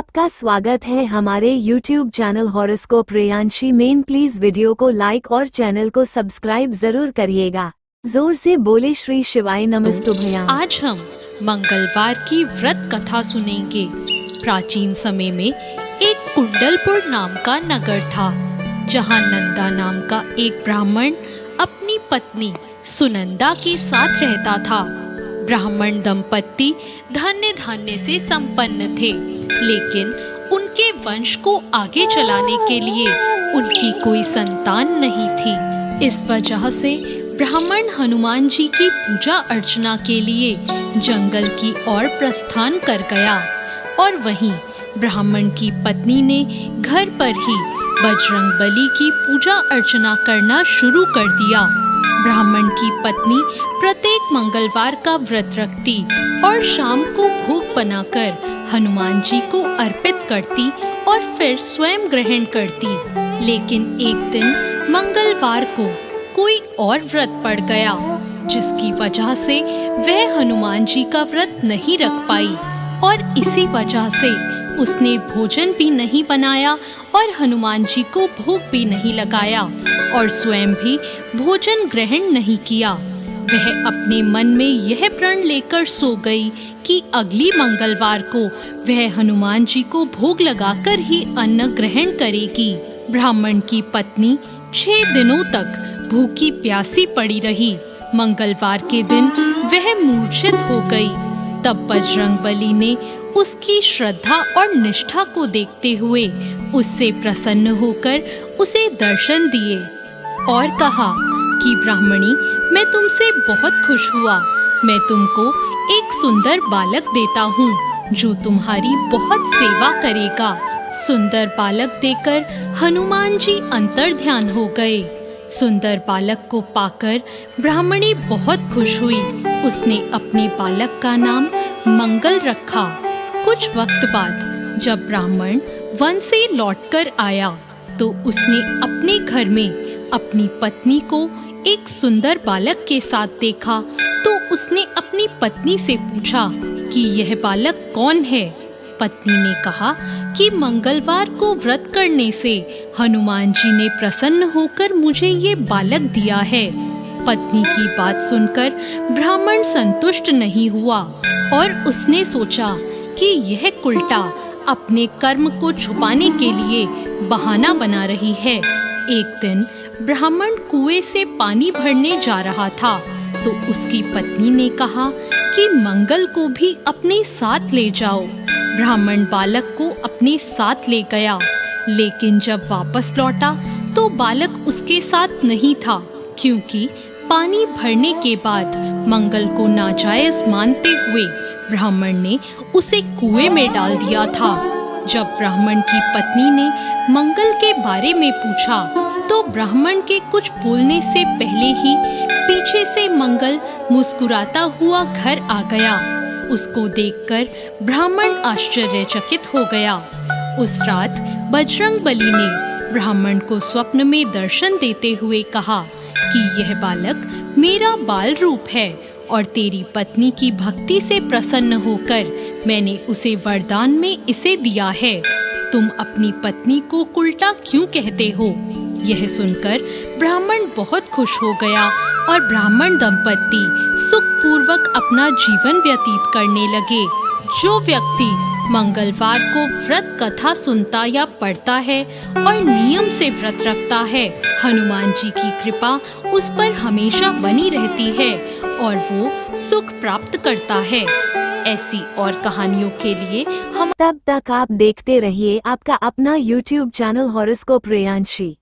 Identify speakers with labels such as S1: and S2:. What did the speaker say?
S1: आपका स्वागत है हमारे YouTube चैनल हॉरोस्कोप प्रियांशी में। प्लीज वीडियो को लाइक और चैनल को सब्सक्राइब जरूर करिएगा। जोर से बोले श्री शिवाय नमस्तुभ्याम।
S2: आज हम मंगलवार की व्रत कथा सुनेंगे। प्राचीन समय में एक कुंडलपुर नाम का नगर था, जहाँ नंदा नाम का एक ब्राह्मण अपनी पत्नी सुनंदा के साथ रहता था। ब्राह्मण दंपति धन्य धान्य से संपन्न थे, लेकिन उनके वंश को आगे चलाने के लिए उनकी कोई संतान नहीं थी। इस वजह से ब्राह्मण हनुमान जी की पूजा अर्चना के लिए जंगल की ओर प्रस्थान कर गया और वहीं ब्राह्मण की पत्नी ने घर पर ही बजरंगबली की पूजा अर्चना करना शुरू कर दिया। ब्राह्मण की पत्नी प्रत्येक मंगलवार का व्रत रखती और शाम को भोग बनाकर हनुमान जी को अर्पित करती और फिर स्वयं ग्रहण करती। लेकिन एक दिन मंगलवार को कोई और व्रत पड़ गया, जिसकी वजह से वह हनुमान जी का व्रत नहीं रख पाई और इसी वजह से उसने भोजन भी नहीं बनाया और हनुमान जी को भोग भी नहीं लगाया और स्वयं भी भोजन ग्रहण नहीं किया। वह अपने मन में यह प्रण लेकर सो गई कि अगली मंगलवार को वह हनुमान जी को भोग लगाकर ही अन्न ग्रहण करेगी। ब्राह्मण की पत्नी 6 दिनों तक भूखी प्यासी पड़ी रही। मंगलवार के दिन वह मूर्छित हो गई। तब बजरंगबली ने उसकी श्रद्धा और निष्ठा को देखते हुए उससे प्रसन्न होकर उसे दर्शन दिए और कहा कि ब्राह्मणी, मैं तुमसे बहुत खुश हुआ। मैं तुमको एक सुंदर बालक देता हूँ जो तुम्हारी बहुत सेवा करेगा। सुंदर बालक देकर हनुमान जी अंतर्ध्यान हो गए। सुंदर बालक को पाकर ब्राह्मणी बहुत खुश हुई। उसने अपने बालक का नाम मंगल रखा। कुछ वक्त बाद जब ब्राह्मण वन से लौटकर आया तो उसने अपने घर में अपनी पत्नी को एक सुंदर बालक के साथ देखा। तो उसने अपनी पत्नी से पूछा कि यह बालक कौन है। पत्नी ने कहा कि मंगलवार को व्रत करने से हनुमान जी ने प्रसन्न होकर मुझे ये बालक दिया है। पत्नी की बात सुनकर ब्राह्मण संतुष्ट नहीं हुआ और उसने सोचा कि यह उल्टा अपने कर्म को छुपाने के लिए बहाना बना रही है। एक दिन ब्राह्मण कुएं से पानी भरने जा रहा था तो उसकी पत्नी ने कहा कि मंगल को भी अपने साथ ले जाओ। ब्राह्मण बालक को अपने साथ ले गया, लेकिन जब वापस लौटा तो बालक उसके साथ नहीं था, क्योंकि पानी भरने के बाद मंगल को नाजायज मानते हुए ब्राह्मण ने उसे कुएं में डाल दिया था। जब ब्राह्मण की पत्नी ने मंगल के बारे में पूछा तो ब्राह्मण के कुछ बोलने से पहले ही पीछे से मंगल मुस्कुराता हुआ घर आ गया। उसको देखकर ब्राह्मण आश्चर्यचकित हो गया। उस रात बजरंगबली ने ब्राह्मण को स्वप्न में दर्शन देते हुए कहा कि यह बालक मेरा बाल रूप है और तेरी पत्नी की भक्ति से प्रसन्न होकर मैंने उसे वरदान में इसे दिया है। तुम अपनी पत्नी को उल्टा क्यों कहते हो? यह सुनकर ब्राह्मण बहुत खुश हो गया और ब्राह्मण दंपति सुखपूर्वक अपना जीवन व्यतीत करने लगे। जो व्यक्ति मंगलवार को व्रत कथा सुनता या पढ़ता है और नियम से व्रत रखता है, हनुमान जी की कृपा उस पर हमेशा बनी रहती है और वो सुख प्राप्त करता है। ऐसी और कहानियों के लिए हम
S1: तब तक आप देखते रहिए आपका अपना YouTube चैनल हॉरोस्कोप प्रियांशी।